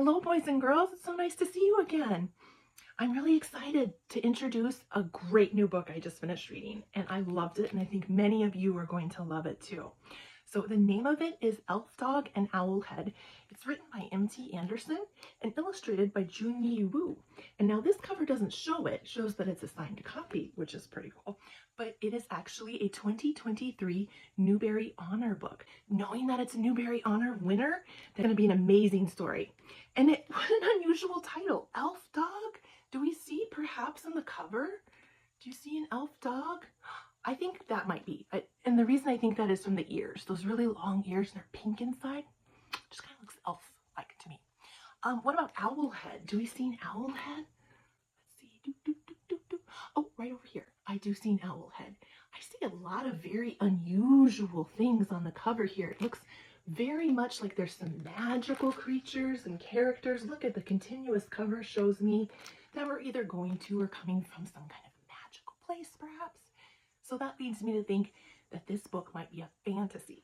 Hello, boys and girls. It's so nice to see you again. I'm really excited to introduce a great new book I just finished reading, and I loved it, and I think many of you are going to love it too. So the name of it is Elf Dog and Owl Head. It's written by M.T. Anderson and illustrated by Junyi Wu. And now this cover doesn't show it. It shows that it's a signed copy, which is pretty cool. But it is actually a 2023 Newbery Honor book. Knowing that it's a Newbery Honor winner, that's going to be an amazing story. And what an unusual title, Elf Dog? Do we see perhaps on the cover? Do you see an elf dog? I think that might be. And the reason I think that is from the ears. Those really long ears, they're pink inside. Just kind of looks elf-like to me. What about owl head? Do we see an owl head? Let's see. Oh, right over here. I do see an owl head. I see a lot of very unusual things on the cover here. It looks very much like there's some magical creatures and characters. Look at the continuous cover shows me that we're either going to or coming from some kind of magical place, perhaps. So that leads me to think that this book might be a fantasy.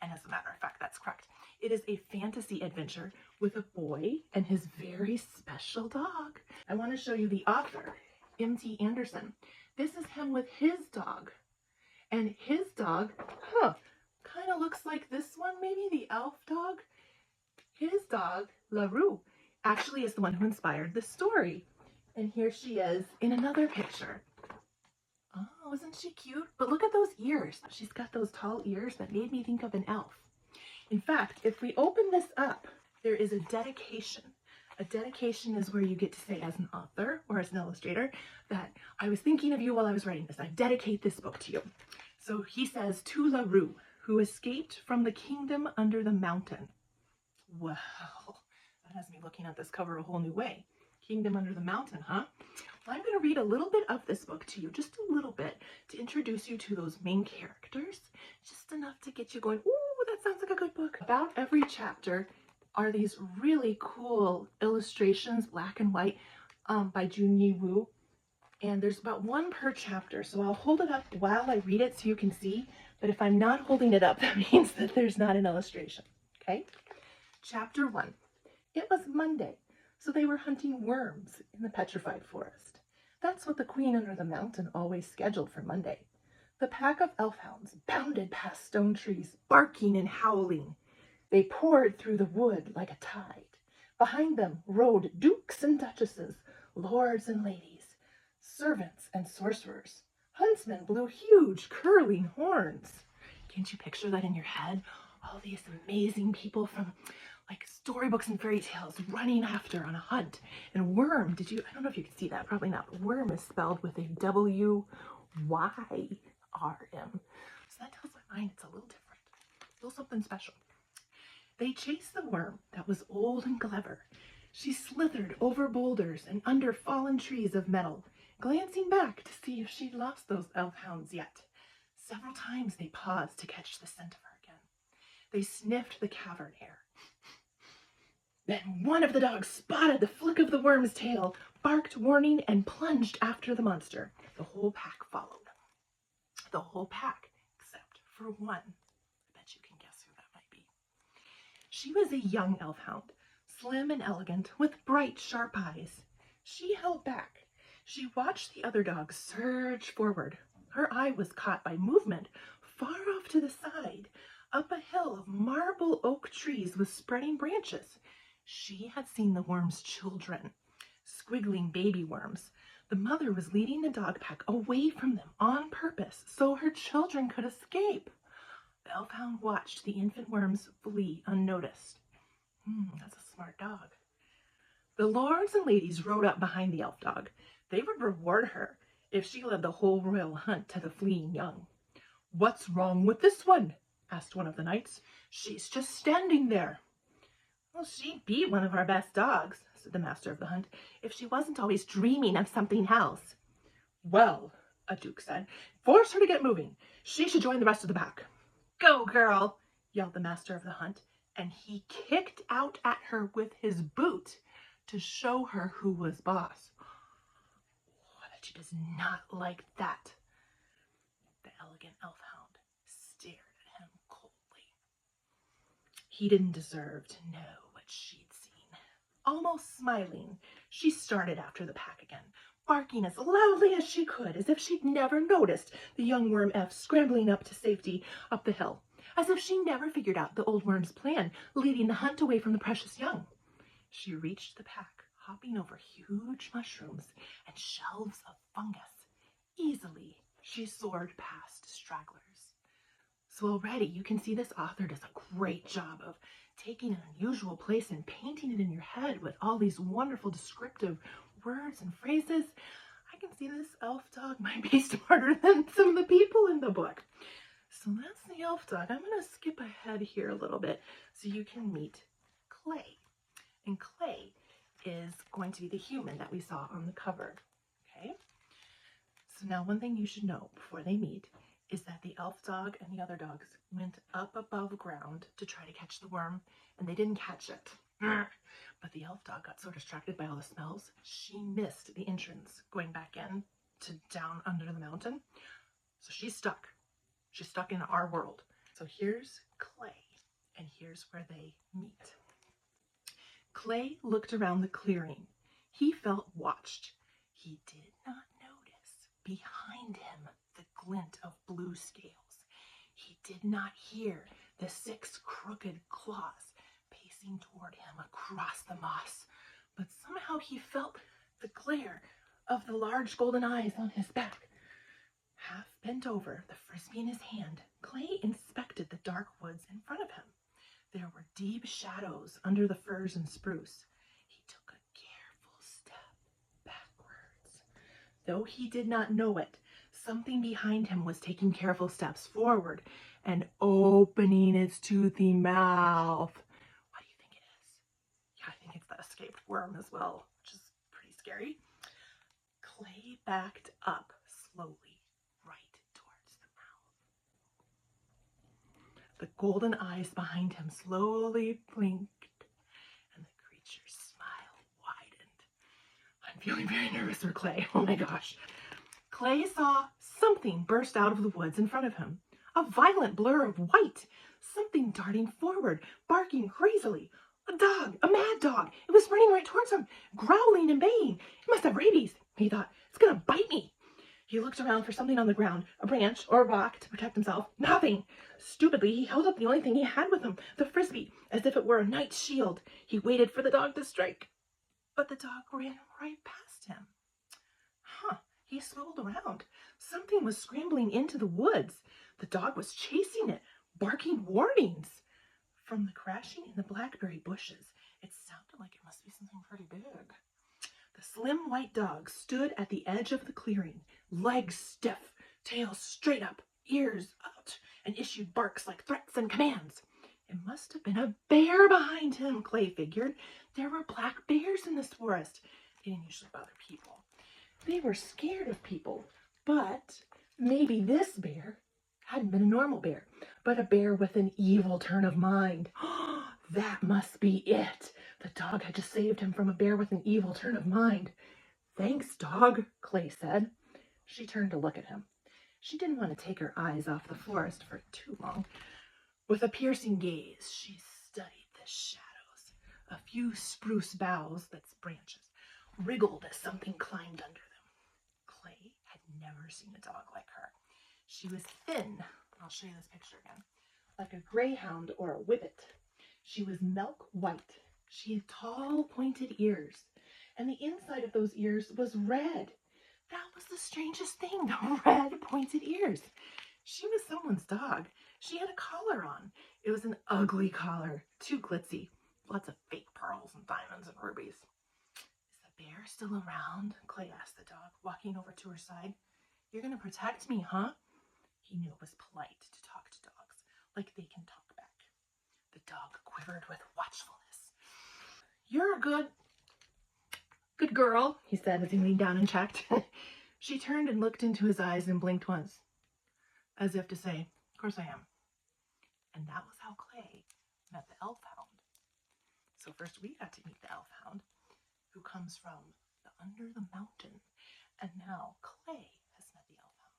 And as a matter of fact, that's correct. It is a fantasy adventure with a boy and his very special dog. I want to show you the author, M.T. Anderson. This is him with his dog. And his dog, kind of looks like this one, maybe, the elf dog. His dog, LaRue, actually is the one who inspired the story. And here she is in another picture. Oh, isn't she cute? But look at those ears. She's got those tall ears that made me think of an elf. In fact, if we open this up, there is a dedication. A dedication is where you get to say as an author or as an illustrator that I was thinking of you while I was writing this. I dedicate this book to you. So he says, to LaRue, who escaped from the kingdom under the mountain. Wow, that has me looking at this cover a whole new way. Kingdom under the mountain, huh? Well, I'm going to read a little bit of this book to you, just a little bit, to introduce you to those main characters, just enough to get you going, ooh, that sounds like a good book. About every chapter are these really cool illustrations, black and white, by Junyi Wu, and there's about one per chapter, so I'll hold it up while I read it so you can see, but if I'm not holding it up, that means that there's not an illustration, okay? Chapter 1. It was Monday. So they were hunting worms in the petrified forest. That's what the queen under the mountain always scheduled for Monday. The pack of elf hounds bounded past stone trees, barking and howling. They poured through the wood like a tide. Behind them rode dukes and duchesses, lords and ladies, servants and sorcerers. Huntsmen blew huge curling horns. Can't you picture that in your head? All these amazing people from like storybooks and fairy tales running after on a hunt. And worm, I don't know if you can see that, probably not. Worm is spelled with a W-Y-R-M. So that tells my mind it's a little different, a little something special. They chased the worm that was old and clever. She slithered over boulders and under fallen trees of metal, glancing back to see if she'd lost those elf hounds yet. Several times they paused to catch the scent of her again. They sniffed the cavern air. Then one of the dogs spotted the flick of the worm's tail, barked warning, and plunged after the monster. The whole pack followed. The whole pack, except for one. I bet you can guess who that might be. She was a young elf hound, slim and elegant, with bright, sharp eyes. She held back. She watched the other dogs surge forward. Her eye was caught by movement far off to the side, up a hill of marble oak trees with spreading branches. She had seen the worm's children, squiggling baby worms. The mother was leading the dog pack away from them on purpose so her children could escape. The elf hound watched the infant worms flee unnoticed. That's a smart dog. The lords and ladies rode up behind the elf dog. They would reward her if she led the whole royal hunt to the fleeing young. "What's wrong with this one?" asked one of the knights. "She's just standing there." "Well, she'd be one of our best dogs," said the master of the hunt, "if she wasn't always dreaming of something else." "Well," a duke said, "force her to get moving. She should join the rest of the pack." "Go, girl," yelled the master of the hunt, and he kicked out at her with his boot to show her who was boss. Oh, I bet she does not like that. The elegant elf hound stared at him coldly. He didn't deserve to know what she'd seen. Almost smiling, she started after the pack again, barking as loudly as she could, as if she'd never noticed the young worm F scrambling up to safety up the hill, as if she never figured out the old worm's plan, leading the hunt away from the precious young. She reached the pack, hopping over huge mushrooms and shelves of fungus. Easily, she soared past stragglers. So already you can see this author does a great job of taking an unusual place and painting it in your head with all these wonderful descriptive words and phrases. I can see this elf dog might be smarter than some of the people in the book. So that's the elf dog. I'm going to skip ahead here a little bit so you can meet Clay. And Clay is going to be the human that we saw on the cover. Okay? So now one thing you should know before they meet is that the elf dog and the other dogs went up above ground to try to catch the worm, and they didn't catch it. But the elf dog got so distracted by all the smells, she missed the entrance going back in to down under the mountain. So she's stuck. She's stuck in our world. So here's Clay, and here's where they meet. Clay looked around the clearing. He felt watched. He did not notice behind him the glint of blue scales. He did not hear the 6 crooked claws pacing toward him across the moss, but somehow he felt the glare of the large golden eyes on his back. Half bent over, the frisbee in his hand, Clay inspected the dark woods in front of him. There were deep shadows under the firs and spruce. He took a careful step backwards. Though he did not know it, something behind him was taking careful steps forward and opening its toothy mouth. What do you think it is? Yeah, I think it's that escaped worm as well, which is pretty scary. Clay backed up slowly, right towards the mouth. The golden eyes behind him slowly blinked, and the creature's smile widened. I'm feeling very nervous for Clay. Oh my gosh. Clay saw something burst out of the woods in front of him. A violent blur of white. Something darting forward, barking crazily. A dog, a mad dog. It was running right towards him, growling and baying. It must have rabies, he thought. It's gonna bite me. He looked around for something on the ground, a branch or a rock to protect himself. Nothing. Stupidly, he held up the only thing he had with him, the frisbee, as if it were a knight's shield. He waited for the dog to strike, but the dog ran right past him. He swiveled around. Something was scrambling into the woods. The dog was chasing it, barking warnings. From the crashing in the blackberry bushes, it sounded like it must be something pretty big. The slim white dog stood at the edge of the clearing, legs stiff, tail straight up, ears out, and issued barks like threats and commands. It must have been a bear behind him, Clay figured. There were black bears in this forest. They didn't usually bother people. They were scared of people, but maybe this bear hadn't been a normal bear, but a bear with an evil turn of mind. That must be it. The dog had just saved him from a bear with an evil turn of mind. Thanks, dog, Clay said. She turned to look at him. She didn't want to take her eyes off the forest for too long. With a piercing gaze, she studied the shadows. A few spruce boughs, that's branches, wriggled as something climbed under them. Clay had never seen a dog like her. She was thin. I'll show you this picture again. Like a greyhound or a whippet. She was milk white. She had tall, pointed ears, and the inside of those ears was red. That was the strangest thing, the red, pointed ears. She was someone's dog. She had a collar on. It was an ugly collar, too glitzy. Lots of fake pearls and diamonds and rubies. Is the bear still around? Clay asked the dog, walking over to her side. You're going to protect me, huh? He knew it was polite to talk to dogs, like they can talk back. The dog quivered with watchfulness. You're a good girl, he said as he leaned down and checked. She turned and looked into his eyes and blinked once, as if to say, of course I am. And that was how Clay met the elf hound. So first we got to meet the elf hound, who comes from under the mountain. And now Clay has met the elf hound.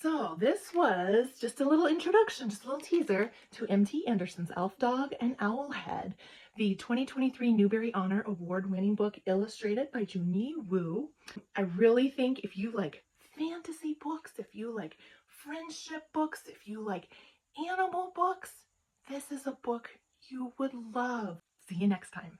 So this was just a little introduction, just a little teaser to M.T. Anderson's Elf Dog and Owlhead. the 2023 Newbery Honor Award-winning book illustrated by Junyi Wu. I really think if you like fantasy books, if you like friendship books, if you like animal books, this is a book you would love. See you next time.